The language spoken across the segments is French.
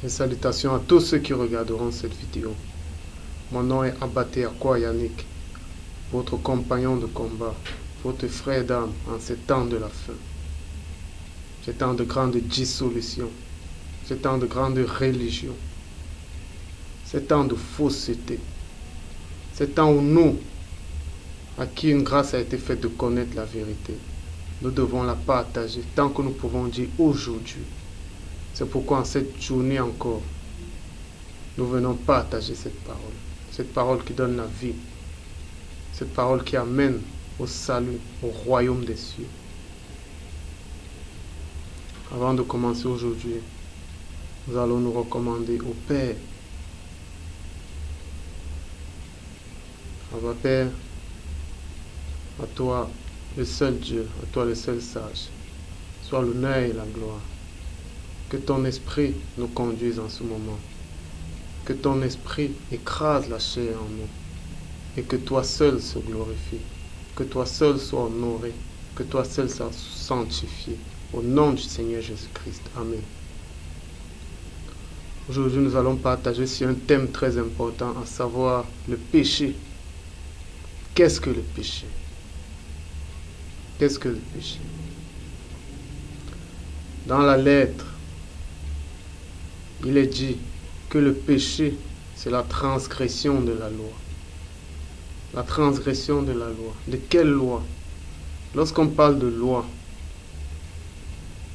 Et salutations à tous ceux qui regarderont cette vidéo. Mon nom est Abaté Akwa Yannick, votre compagnon de combat, votre frère d'âme en ces temps de la fin. Ces temps de grande dissolution, ces temps de grande religion, ces temps de fausseté, ces temps où nous, à qui une grâce a été faite de connaître la vérité, nous devons la partager tant que nous pouvons dire aujourd'hui. C'est pourquoi en cette journée encore, nous venons partager cette parole qui donne la vie, cette parole qui amène au salut, au royaume des cieux. Avant de commencer aujourd'hui, nous allons nous recommander au Père. Abba Père, à toi le seul Dieu, à toi le seul sage, soit l'honneur et la gloire. Que ton esprit nous conduise en ce moment. Que ton esprit écrase la chair en nous. Et que toi seul se glorifie. Que toi seul sois honoré. Que toi seul sois sanctifié. Au nom du Seigneur Jésus-Christ. Amen. Aujourd'hui, nous allons partager sur un thème très important, à savoir le péché. Qu'est-ce que le péché? Qu'est-ce que le péché? Dans la lettre, il est dit que le péché, c'est la transgression de la loi. La transgression de la loi. De quelle loi? Lorsqu'on parle de loi,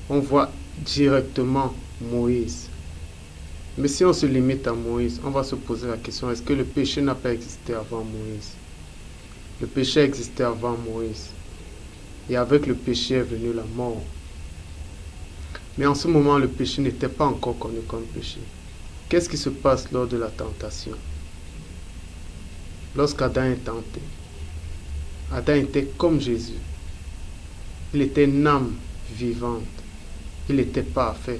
on voit directement Moïse. Mais si on se limite à Moïse, on va se poser la question, est-ce que le péché n'a pas existé avant Moïse? Le péché existait avant Moïse. Et avec le péché est venue la mort. Mais en ce moment, le péché n'était pas encore connu comme péché. Qu'est-ce qui se passe lors de la tentation? Lorsqu'Adam est tenté, Adam était comme Jésus. Il était une âme vivante. Il était parfait.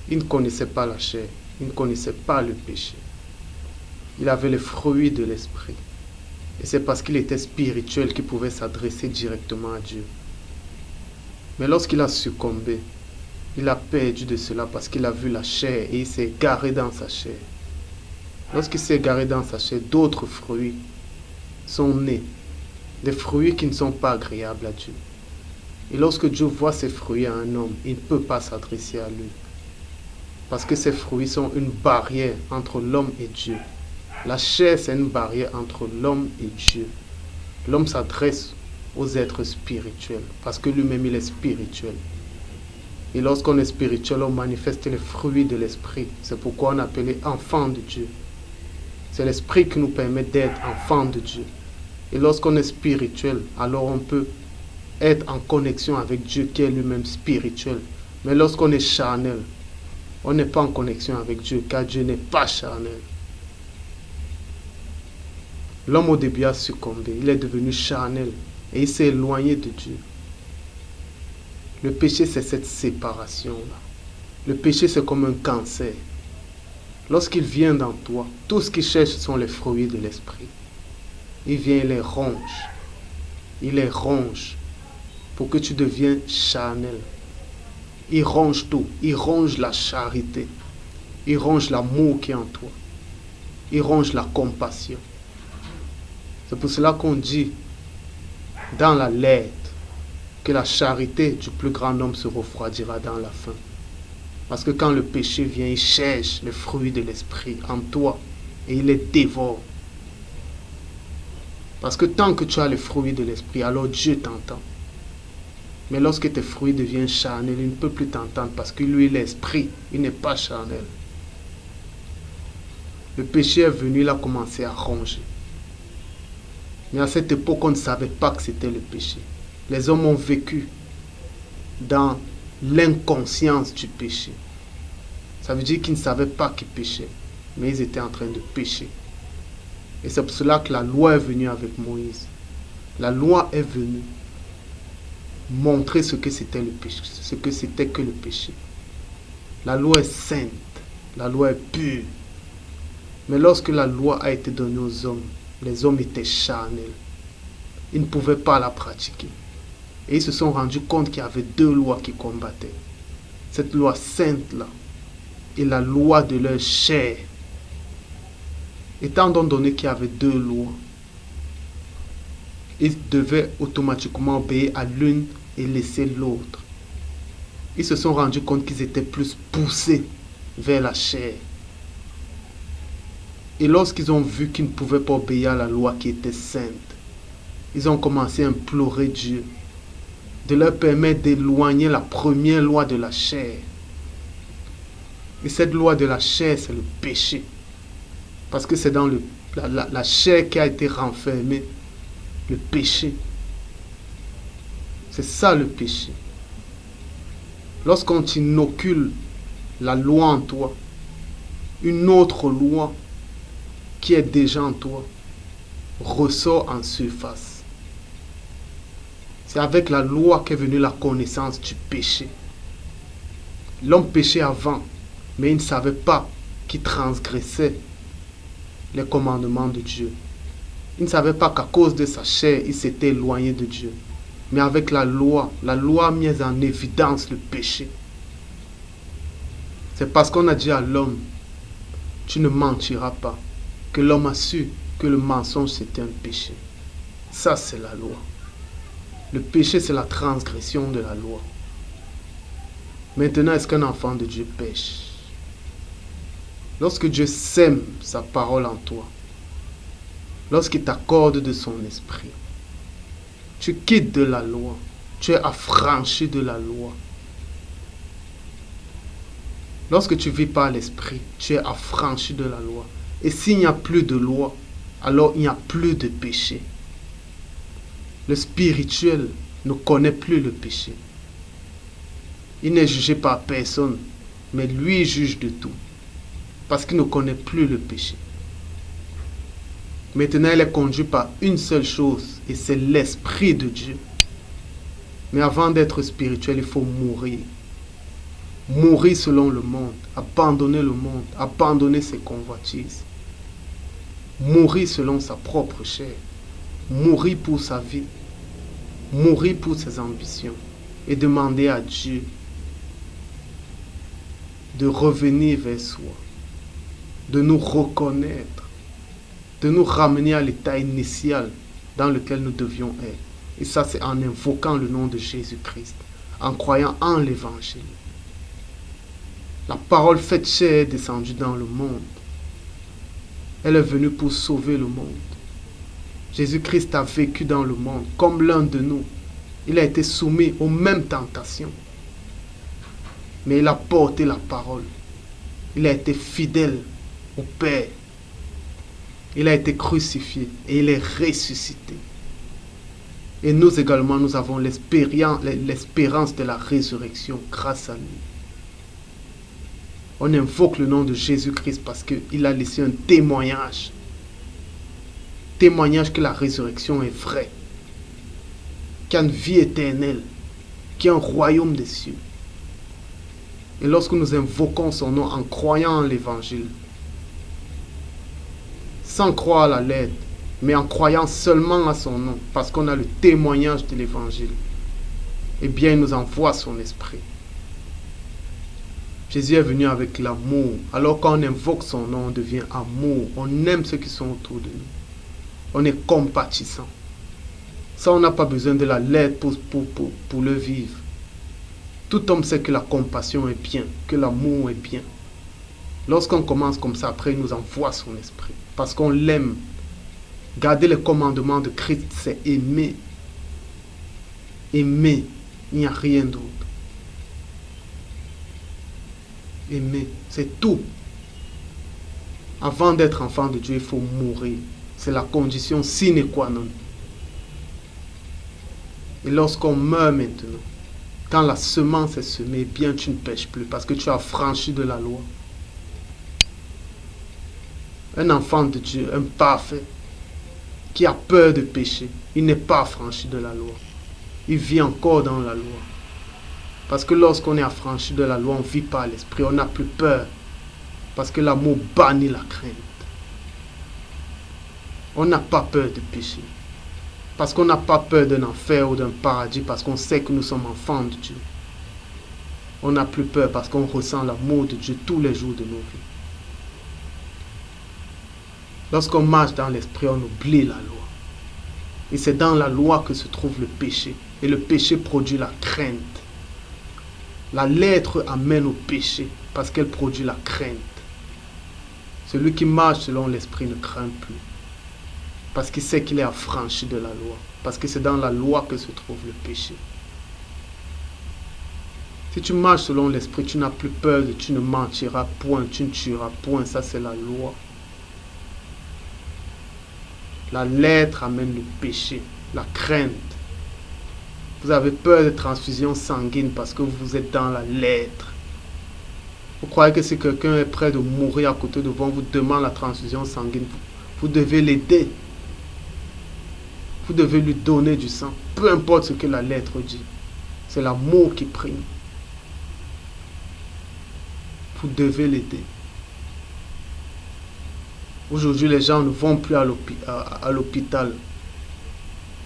Il ne connaissait pas la chair. Il ne connaissait pas le péché. Il avait les fruits de l'esprit. Et c'est parce qu'il était spirituel qu'il pouvait s'adresser directement à Dieu. Mais lorsqu'il a succombé, il a perdu de cela parce qu'il a vu la chair et il s'est égaré dans sa chair. Lorsqu'il s'est égaré dans sa chair, d'autres fruits sont nés. Des fruits qui ne sont pas agréables à Dieu. Et lorsque Dieu voit ces fruits à un homme, il ne peut pas s'adresser à lui. Parce que ces fruits sont une barrière entre l'homme et Dieu. La chair, c'est une barrière entre l'homme et Dieu. L'homme s'adresse aux êtres spirituels parce que lui-même, il est spirituel. Et lorsqu'on est spirituel, on manifeste les fruits de l'esprit. C'est pourquoi on est appelé enfant de Dieu. C'est l'esprit qui nous permet d'être enfant de Dieu. Et lorsqu'on est spirituel, alors on peut être en connexion avec Dieu qui est lui-même spirituel. Mais lorsqu'on est charnel, on n'est pas en connexion avec Dieu car Dieu n'est pas charnel. L'homme au début a succombé, il est devenu charnel et il s'est éloigné de Dieu. Le péché, c'est cette séparation-là. Le péché, c'est comme un cancer. Lorsqu'il vient dans toi, tout ce qu'il cherche sont les fruits de l'esprit. Il vient, il les ronge. Il les ronge pour que tu deviennes charnel. Il ronge tout. Il ronge la charité. Il ronge l'amour qui est en toi. Il ronge la compassion. C'est pour cela qu'on dit dans la lettre que la charité du plus grand homme se refroidira dans la fin. Parce que quand le péché vient, il cherche les fruits de l'esprit en toi et il les dévore. Parce que tant que tu as les fruits de l'esprit, alors Dieu t'entend. Mais lorsque tes fruits deviennent charnels, il ne peut plus t'entendre parce que lui, l'esprit, il n'est pas charnel. Le péché est venu, il a commencé à ronger. Mais à cette époque, on ne savait pas que c'était le péché. Les hommes ont vécu dans l'inconscience du péché. Ça veut dire qu'ils ne savaient pas qu'ils péchaient, mais ils étaient en train de pécher. Et c'est pour cela que la loi est venue avec Moïse. La loi est venue montrer ce que c'était le péché, ce que c'était que le péché. La loi est sainte, la loi est pure. Mais lorsque la loi a été donnée aux hommes, les hommes étaient charnels. Ils ne pouvaient pas la pratiquer. Et ils se sont rendus compte qu'il y avait deux lois qui combattaient. Cette loi sainte-là et la loi de leur chair. Étant donné qu'il y avait deux lois, ils devaient automatiquement obéir à l'une et laisser l'autre. Ils se sont rendus compte qu'ils étaient plus poussés vers la chair. Et lorsqu'ils ont vu qu'ils ne pouvaient pas obéir à la loi qui était sainte, ils ont commencé à implorer Dieu de leur permettre d'éloigner la première loi de la chair. Et cette loi de la chair, c'est le péché. Parce que c'est dans la chair qui a été renfermée, le péché. C'est ça le péché. Lorsqu'on t'inocule la loi en toi, une autre loi qui est déjà en toi ressort en surface. C'est avec la loi qu'est venue la connaissance du péché. L'homme péchait avant, mais il ne savait pas qu'il transgressait les commandements de Dieu. Il ne savait pas qu'à cause de sa chair, il s'était éloigné de Dieu. Mais avec la loi a mis en évidence le péché. C'est parce qu'on a dit à l'homme, tu ne mentiras pas, que l'homme a su que le mensonge c'était un péché. Ça c'est la loi. Le péché c'est la transgression de la loi. Maintenant, est-ce qu'un enfant de Dieu pêche? Lorsque Dieu sème sa parole en toi, lorsqu'il t'accorde de son esprit, tu quittes de la loi, tu es affranchi de la loi. Lorsque tu vis par l'esprit, tu es affranchi de la loi. Et s'il n'y a plus de loi, alors il n'y a plus de péché. Le spirituel ne connaît plus le péché. Il n'est jugé par personne, mais lui juge de tout. Parce qu'il ne connaît plus le péché. Maintenant, il est conduit par une seule chose, et c'est l'Esprit de Dieu. Mais avant d'être spirituel, il faut mourir. Mourir selon le monde, abandonner le monde, abandonner ses convoitises. Mourir selon sa propre chair. Mourir pour sa vie. Mourir pour ses ambitions. Et demander à Dieu de revenir vers soi, de nous reconnaître, de nous ramener à l'état initial dans lequel nous devions être. Et ça, c'est en invoquant le nom de Jésus-Christ, en croyant en l'Évangile. La parole faite chair est descendue dans le monde. Elle est venue pour sauver le monde. Jésus-Christ a vécu dans le monde comme l'un de nous. Il a été soumis aux mêmes tentations. Mais il a porté la parole. Il a été fidèle au Père. Il a été crucifié et il est ressuscité. Et nous également, nous avons l'espérance de la résurrection grâce à lui. On invoque le nom de Jésus-Christ parce qu'il a laissé un témoignage. Témoignage que la résurrection est vraie. Qu'il y a une vie éternelle. Qu'il y a un royaume des cieux. Et lorsque nous invoquons son nom en croyant en l'évangile, sans croire à la lettre, mais en croyant seulement à son nom, parce qu'on a le témoignage de l'évangile, eh bien il nous envoie son esprit. Jésus est venu avec l'amour. Alors quand on invoque son nom, on devient amour. On aime ceux qui sont autour de nous. On est compatissant. Ça, on n'a pas besoin de la lettre pour le vivre. Tout homme sait que la compassion est bien, que l'amour est bien. Lorsqu'on commence comme ça, après il nous envoie son esprit. Parce qu'on l'aime. Garder les commandements de Christ, c'est aimer. Aimer, il n'y a rien d'autre. Aimer, c'est tout. Avant d'être enfant de Dieu, il faut mourir. C'est la condition sine qua non. Et lorsqu'on meurt maintenant, quand la semence est semée, bien tu ne pêches plus parce que tu as franchi de la loi. Un enfant de Dieu, un parfait, qui a peur de pécher, il n'est pas affranchi de la loi. Il vit encore dans la loi. Parce que lorsqu'on est affranchi de la loi, on vit par l'esprit, on n'a plus peur. Parce que l'amour bannit la crainte. On n'a pas peur de pécher. Parce qu'on n'a pas peur d'un enfer ou d'un paradis, parce qu'on sait que nous sommes enfants de Dieu. On n'a plus peur parce qu'on ressent l'amour de Dieu tous les jours de nos vies. Lorsqu'on marche dans l'esprit, on oublie la loi. Et c'est dans la loi que se trouve le péché. Et le péché produit la crainte. La lettre amène au péché parce qu'elle produit la crainte. Celui qui marche selon l'esprit ne craint plus. Parce qu'il sait qu'il est affranchi de la loi. Parce que c'est dans la loi que se trouve le péché. Si tu marches selon l'esprit, tu n'as plus peur, tu ne mentiras point, tu ne tueras point. Ça, c'est la loi. La lettre amène le péché, la crainte. Vous avez peur de transfusion sanguine parce que vous êtes dans la lettre. Vous croyez que si quelqu'un est prêt de mourir à côté de vous, on vous demande la transfusion sanguine, vous devez l'aider. Vous devez lui donner du sang. Peu importe ce que la lettre dit. C'est l'amour qui prime. Vous devez l'aider. Aujourd'hui, les gens ne vont plus à l'hôpital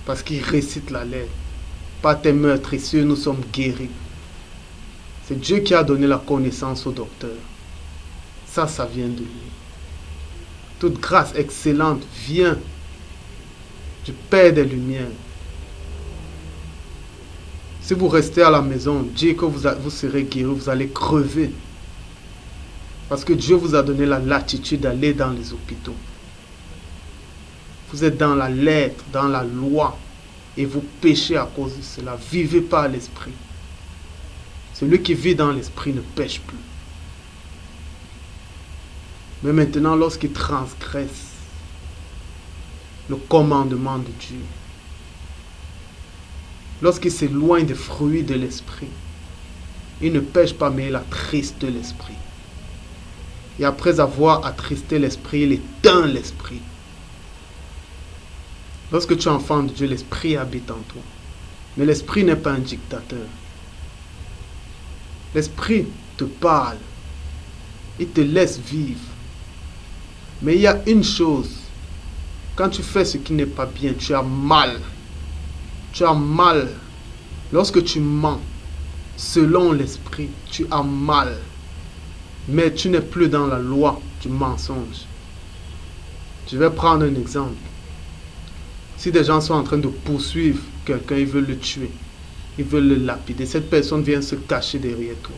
parce qu'ils récitent la lettre. Par tes meurtrissures, nous sommes guéris. C'est Dieu qui a donné la connaissance au docteur. Ça vient de lui. Toute grâce excellente vient du Père des Lumières. Si vous restez à la maison, dites que vous serez guéri, vous allez crever. Parce que Dieu vous a donné la latitude d'aller dans les hôpitaux. Vous êtes dans la lettre, dans la loi. Et vous péchez à cause de cela. Vivez par l'esprit. Celui qui vit dans l'esprit ne pêche plus. Mais maintenant, lorsqu'il transgresse le commandement de Dieu, lorsqu'il s'éloigne des fruits de l'esprit, il ne pêche pas, mais il attriste l'esprit. Et après avoir attristé l'esprit, il éteint l'esprit. Lorsque tu es enfant de Dieu, l'esprit habite en toi. Mais l'esprit n'est pas un dictateur. L'esprit te parle. Il te laisse vivre. Mais il y a une chose. Quand tu fais ce qui n'est pas bien, tu as mal. Tu as mal. Lorsque tu mens, selon l'esprit, tu as mal. Mais tu n'es plus dans la loi du mensonge. Je vais prendre un exemple. Si des gens sont en train de poursuivre quelqu'un, ils veulent le tuer, ils veulent le lapider, cette personne vient se cacher derrière toi.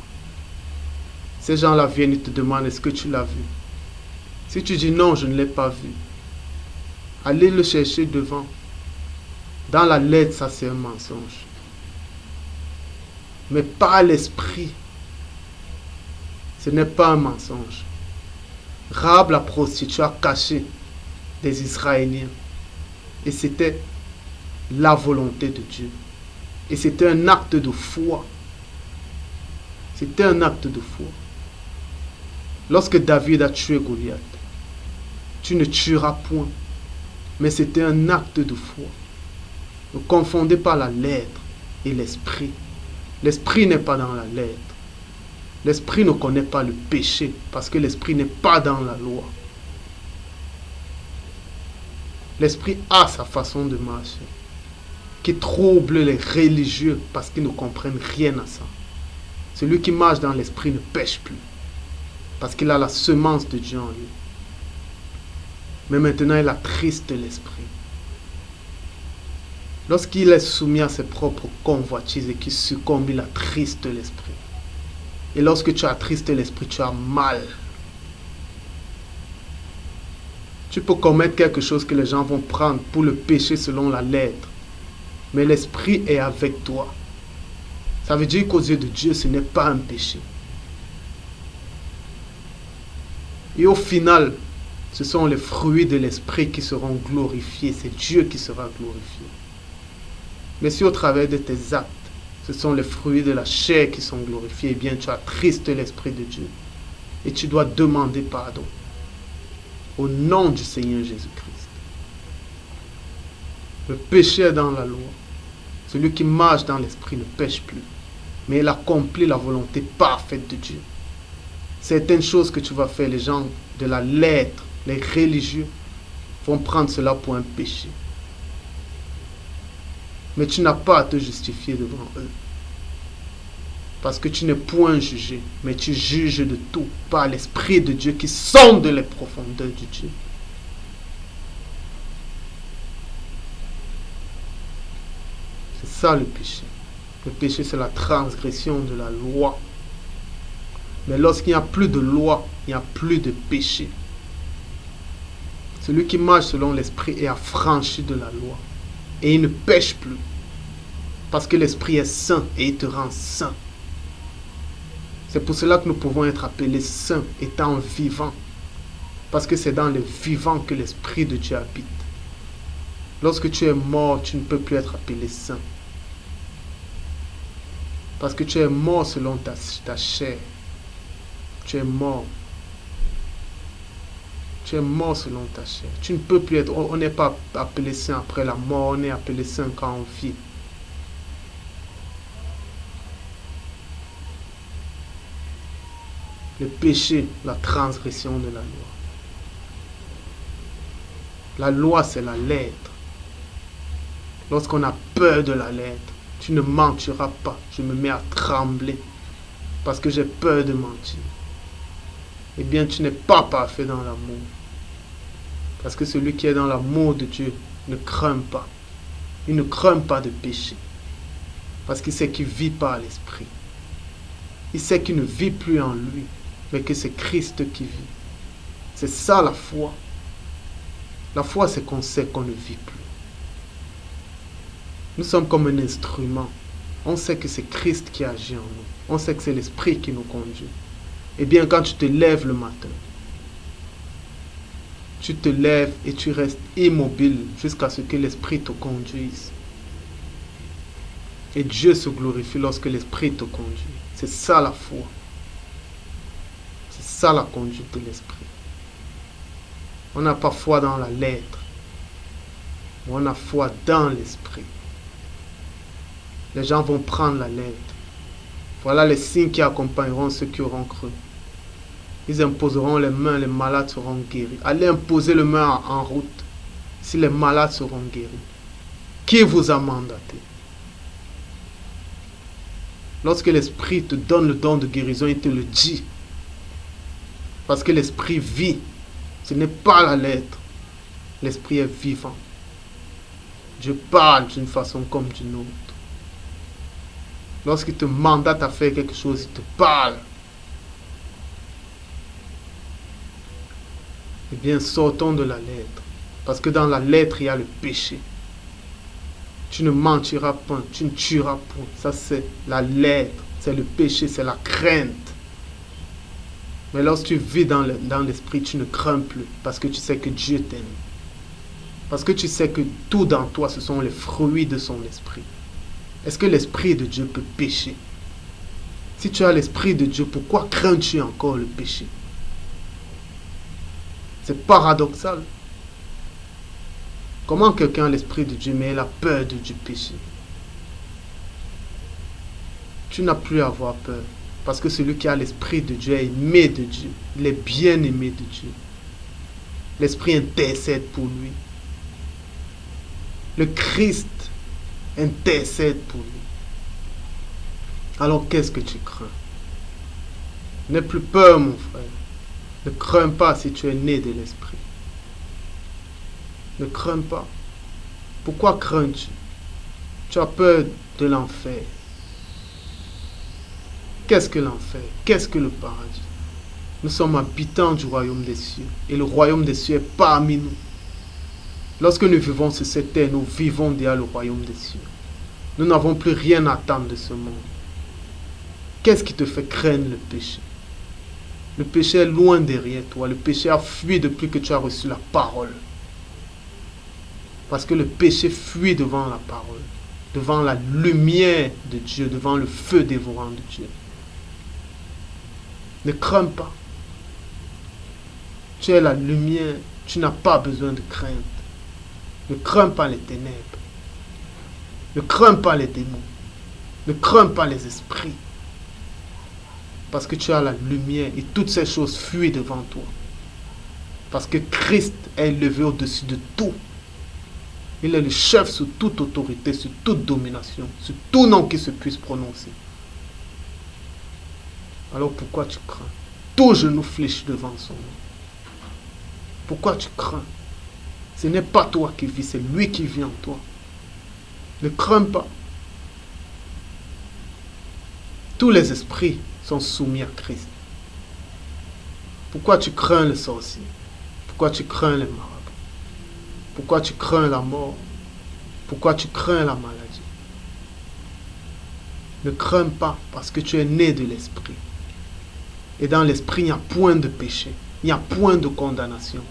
Ces gens-là viennent et te demandent, est-ce que tu l'as vu? Si tu dis non, je ne l'ai pas vu, allez le chercher devant. Dans la lettre, ça c'est un mensonge. Mais par l'esprit, ce n'est pas un mensonge. Rahab la prostituée a caché des Israéliens. Et c'était la volonté de Dieu. Et c'était un acte de foi. C'était un acte de foi. Lorsque David a tué Goliath, tu ne tueras point. Mais c'était un acte de foi. Ne confondez pas la lettre et l'esprit. L'esprit n'est pas dans la lettre. L'esprit ne connaît pas le péché parce que l'esprit n'est pas dans la loi. L'esprit a sa façon de marcher qui trouble les religieux parce qu'ils ne comprennent rien à ça. Celui qui marche dans l'esprit ne pêche plus parce qu'il a la semence de Dieu en lui. Mais maintenant, il attriste l'esprit. Lorsqu'il est soumis à ses propres convoitises et qu'il succombe, il attriste l'esprit. Et lorsque tu attristes l'esprit, tu as mal. Tu peux commettre quelque chose que les gens vont prendre pour le péché selon la lettre. Mais l'esprit est avec toi. Ça veut dire qu'aux yeux de Dieu, ce n'est pas un péché. Et au final, ce sont les fruits de l'esprit qui seront glorifiés. C'est Dieu qui sera glorifié. Mais si au travers de tes actes, ce sont les fruits de la chair qui sont glorifiés, eh bien tu attristes l'esprit de Dieu. Et tu dois demander pardon. Au nom du Seigneur Jésus-Christ. Le péché est dans la loi. Celui qui marche dans l'esprit ne pêche plus. Mais il accomplit la volonté parfaite de Dieu. Certaines choses que tu vas faire, les gens de la lettre, les religieux, vont prendre cela pour un péché. Mais tu n'as pas à te justifier devant eux. Parce que tu n'es point jugé, mais tu juges de tout par l'Esprit de Dieu qui sonde les profondeurs de Dieu. C'est ça le péché. Le péché, c'est la transgression de la loi. Mais lorsqu'il n'y a plus de loi, il n'y a plus de péché. Celui qui marche selon l'Esprit est affranchi de la loi. Et il ne pêche plus. Parce que l'Esprit est saint et il te rend saint. C'est pour cela que nous pouvons être appelés saints, étant vivants. Parce que c'est dans le vivant que l'Esprit de Dieu habite. Lorsque tu es mort, tu ne peux plus être appelé saint. Parce que tu es mort selon ta chair. Tu es mort. Tu es mort selon ta chair. Tu ne peux plus être... On n'est pas appelé saint après la mort. On est appelé saint quand on vit. Le péché, la transgression de la loi. La loi, c'est la lettre. Lorsqu'on a peur de la lettre, tu ne mentiras pas. Je me mets à trembler parce que j'ai peur de mentir. Eh bien, tu n'es pas parfait dans l'amour. Parce que celui qui est dans l'amour de Dieu ne craint pas. Il ne craint pas de péché. Parce qu'il sait qu'il vit par l'Esprit. Il sait qu'il ne vit plus en lui, mais que c'est Christ qui vit. C'est ça la foi. La foi, c'est qu'on sait qu'on ne vit plus. Nous sommes comme un instrument. On sait que c'est Christ qui agit en nous. On sait que c'est l'Esprit qui nous conduit. Eh bien, quand tu te lèves le matin, tu te lèves et tu restes immobile jusqu'à ce que l'Esprit te conduise. Et Dieu se glorifie lorsque l'Esprit te conduit. C'est ça la foi. C'est ça la conduite de l'Esprit. On n'a pas foi dans la lettre. On a foi dans l'Esprit. Les gens vont prendre la lettre. Voilà les signes qui accompagneront ceux qui auront cru. Ils imposeront les mains, les malades seront guéris. Allez imposer les mains en route, si les malades seront guéris. Qui vous a mandaté? Lorsque l'Esprit te donne le don de guérison, il te le dit. Parce que l'Esprit vit. Ce n'est pas la lettre. L'Esprit est vivant. Dieu parle d'une façon comme d'une autre. Lorsqu'il te mandate à faire quelque chose, il te parle. Eh bien, sortons de la lettre. Parce que dans la lettre, il y a le péché. Tu ne mentiras point, tu ne tueras point. Ça, c'est la lettre. C'est le péché, c'est la crainte. Mais lorsque tu vis dans l'esprit, tu ne crains plus. Parce que tu sais que Dieu t'aime. Parce que tu sais que tout dans toi, ce sont les fruits de son esprit. Est-ce que l'Esprit de Dieu peut pécher? Si tu as l'Esprit de Dieu, pourquoi crains-tu encore le péché? C'est paradoxal. Comment quelqu'un a l'Esprit de Dieu, mais il a peur du péché? Tu n'as plus à avoir peur. Parce que celui qui a l'Esprit de Dieu est aimé de Dieu. Il est bien aimé de Dieu. L'Esprit intercède pour lui. Le Christ intercède pour lui. Alors qu'est-ce que tu crains? N'aie plus peur, mon frère. Ne crains pas si tu es né de l'Esprit. Ne crains pas. Pourquoi crains-tu? Tu as peur de l'enfer. Qu'est-ce que l'enfer? Qu'est-ce que le paradis? Nous sommes habitants du royaume des cieux. Et le royaume des cieux est parmi nous. Lorsque nous vivons sur cette terre, nous vivons déjà le royaume des cieux. Nous n'avons plus rien à attendre de ce monde. Qu'est-ce qui te fait craindre le péché? Le péché est loin derrière toi. Le péché a fui depuis que tu as reçu la parole. Parce que le péché fuit devant la parole, devant la lumière de Dieu, devant le feu dévorant de Dieu. Ne crains pas. Tu es la lumière, tu n'as pas besoin de crainte. Ne crains pas les ténèbres. Ne crains pas les démons. Ne crains pas les esprits. Parce que tu as la lumière et toutes ces choses fuient devant toi. Parce que Christ est élevé au-dessus de tout. Il est le chef sur toute autorité, sur toute domination, sur tout nom qui se puisse prononcer. Alors pourquoi tu crains? Tout genou fléchit devant son nom. Pourquoi tu crains? Ce n'est pas toi qui vis, c'est lui qui vit en toi. Ne crains pas. Tous les esprits sont soumis à Christ. Pourquoi tu crains le sorcier? Pourquoi tu crains les marabouts? Pourquoi tu crains la mort? Pourquoi tu crains la maladie? Ne crains pas parce que tu es né de l'esprit. Et dans l'esprit, il n'y a point de péché. Il n'y a point de condamnation.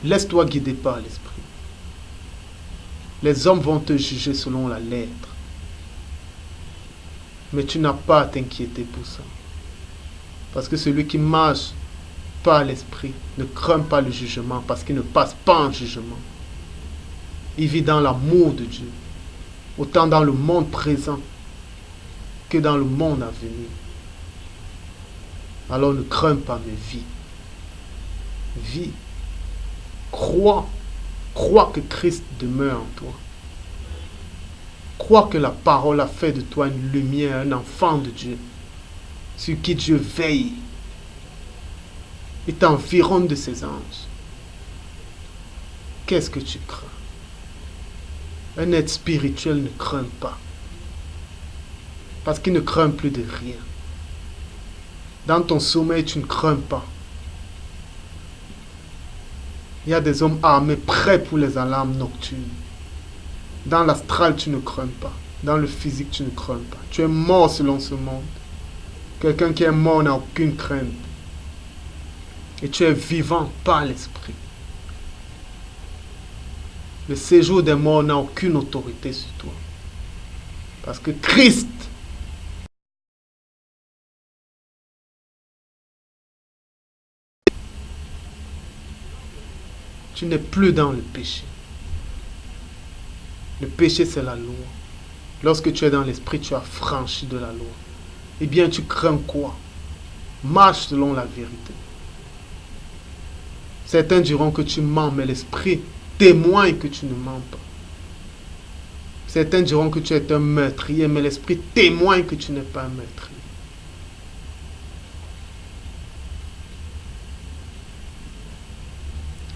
Laisse-toi guider par l'esprit. Les hommes vont te juger selon la lettre. Mais tu n'as pas à t'inquiéter pour ça. Parce que celui qui marche par l'esprit ne craint pas le jugement parce qu'il ne passe pas en jugement. Il vit dans l'amour de Dieu, autant dans le monde présent que dans le monde à venir. Alors ne crains pas, mais vis. Vis. Crois. Crois que Christ demeure en toi. Crois que la parole a fait de toi une lumière, un enfant de Dieu, sur qui Dieu veille et t'environne de ses anges. Qu'est-ce que tu crains? Un être spirituel ne craint pas. Parce qu'il ne craint plus de rien. Dans ton sommeil, tu ne crains pas. Il y a des hommes armés prêts pour les alarmes nocturnes. Dans l'astral, tu ne crains pas. Dans le physique, tu ne crains pas. Tu es mort selon ce monde. Quelqu'un qui est mort n'a aucune crainte. Et tu es vivant par l'esprit. Le séjour des morts n'a aucune autorité sur toi. Parce que Christ tu n'es plus dans le péché. Le péché, c'est la loi. Lorsque tu es dans l'esprit, tu as franchi de la loi. Eh bien, tu crains quoi? Marche selon la vérité. Certains diront que tu mens, mais l'esprit témoigne que tu ne mens pas. Certains diront que tu es un meurtrier, mais l'esprit témoigne que tu n'es pas un meurtrier.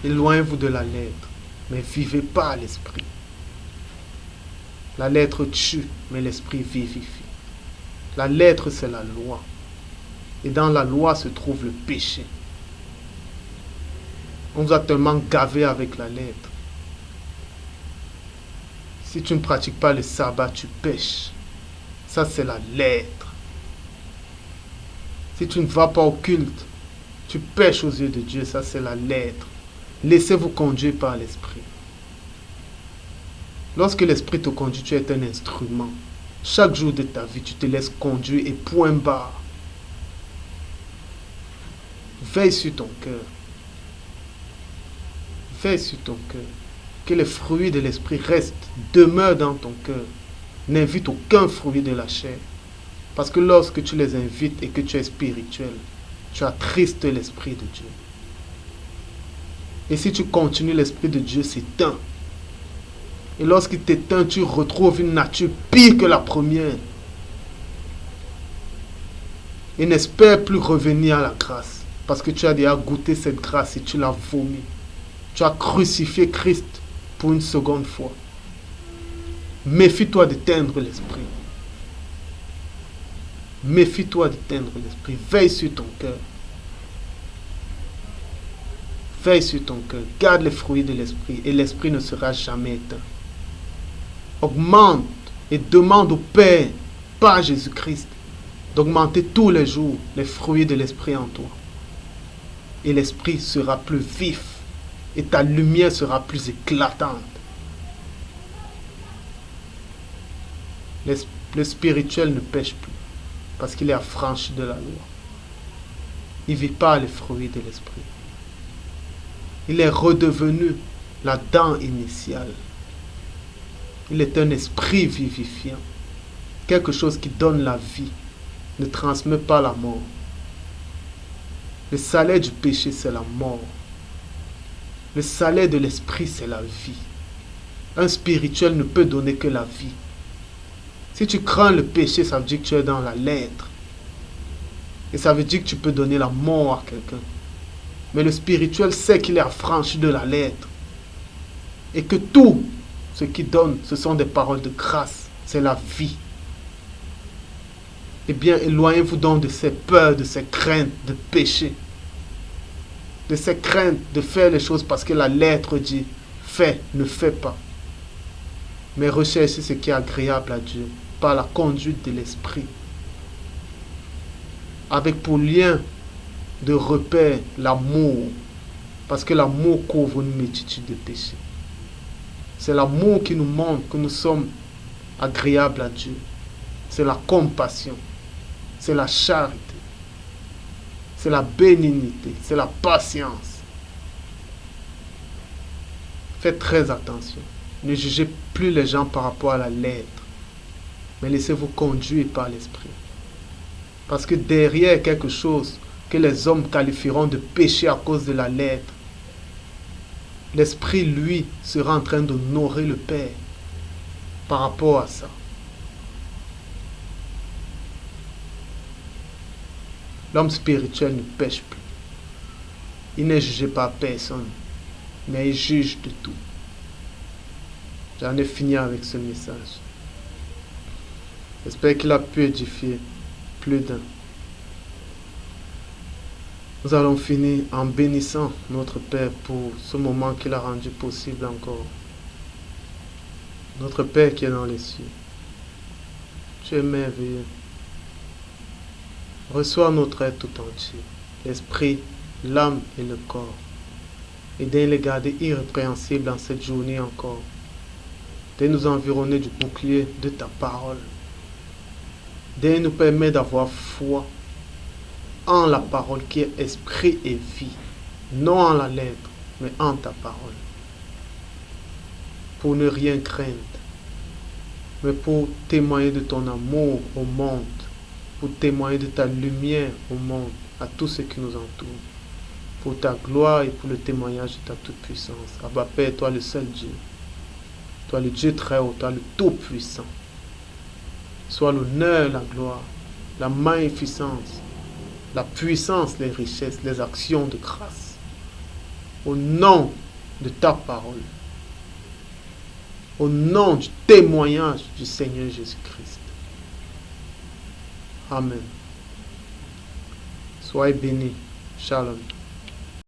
Éloignez-vous de la lettre, mais vivez pas l'esprit. La lettre tue, mais l'esprit vivifie. La lettre, c'est la loi. Et dans la loi se trouve le péché. On vous a tellement gavé avec la lettre. Si tu ne pratiques pas le sabbat, tu pêches. Ça, c'est la lettre. Si tu ne vas pas au culte, tu pêches aux yeux de Dieu. Ça, c'est la lettre. Laissez-vous conduire par l'esprit. Lorsque l'esprit te conduit, tu es un instrument. Chaque jour de ta vie, tu te laisses conduire et point barre. Veille sur ton cœur. Veille sur ton cœur. Que les fruits de l'esprit restent, demeurent dans ton cœur. N'invite aucun fruit de la chair. Parce que lorsque tu les invites et que tu es spirituel, tu attristes l'esprit de Dieu. Et si tu continues, l'esprit de Dieu s'éteint. Et lorsqu'il t'éteint, tu retrouves une nature pire que la première. Et n'espère plus revenir à la grâce. Parce que tu as déjà goûté cette grâce et tu l'as vomi. Tu as crucifié Christ pour une seconde fois. Méfie-toi de teindre l'esprit. Méfie-toi de teindre l'esprit. Veille sur ton cœur. Veille sur ton cœur. Garde les fruits de l'esprit et l'esprit ne sera jamais éteint. Augmente et demande au Père, par Jésus-Christ, d'augmenter tous les jours les fruits de l'esprit en toi. Et l'esprit sera plus vif et ta lumière sera plus éclatante. Le spirituel ne pêche plus parce qu'il est affranchi de la loi. Il ne vit pas les fruits de l'esprit. Il est redevenu la dent initiale. Il est un esprit vivifiant. Quelque chose qui donne la vie, ne transmet pas la mort. Le salaire du péché, c'est la mort. Le salaire de l'esprit, c'est la vie. Un spirituel ne peut donner que la vie. Si tu crains le péché, ça veut dire que tu es dans la lettre. Et ça veut dire que tu peux donner la mort à quelqu'un. Mais le spirituel sait qu'il est affranchi de la lettre. Et que tout ce qu'il donne, ce sont des paroles de grâce. C'est la vie. Eh bien, éloignez-vous donc de ces peurs, de ces craintes de péché. De ces craintes de faire les choses parce que la lettre dit « fais, ne fais pas ». Mais recherchez ce qui est agréable à Dieu par la conduite de l'esprit. Avec pour lien de repère l'amour. Parce que l'amour couvre une multitude de péchés. C'est l'amour qui nous montre que nous sommes agréables à Dieu. C'est la compassion. C'est la charité. C'est la bénignité. C'est la patience. Faites très attention. Ne jugez plus les gens par rapport à la lettre. Mais laissez-vous conduire par l'esprit. Parce que derrière quelque chose que les hommes qualifieront de péché à cause de la lettre, l'esprit, lui, sera en train d'honorer le Père par rapport à ça. L'homme spirituel ne pêche plus. Il n'est jugé par personne, mais il juge de tout. J'en ai fini avec ce message. J'espère qu'il a pu édifier plus d'un. Nous allons finir en bénissant notre Père pour ce moment qu'il a rendu possible encore. Notre Père qui est dans les cieux, tu es merveilleux. Reçois notre être tout entier, l'esprit, l'âme et le corps. Et de les garder irrépréhensibles en cette journée encore. De nous environner du bouclier de ta parole. De nous permettre d'avoir foi en la parole qui est esprit et vie. Non en la lettre, mais en ta parole. Pour ne rien craindre, mais pour témoigner de ton amour au monde. Pour témoigner de ta lumière au monde, à tous ceux qui nous entourent. Pour ta gloire et pour le témoignage de ta toute-puissance. Abba Père, toi le seul Dieu. Toi le Dieu très haut, toi le tout-puissant. Sois l'honneur, la gloire, la magnificence, la puissance, les richesses, les actions de grâce. Au nom de ta parole. Au nom du témoignage du Seigneur Jésus-Christ. Amen. Soyez bénis. Shalom.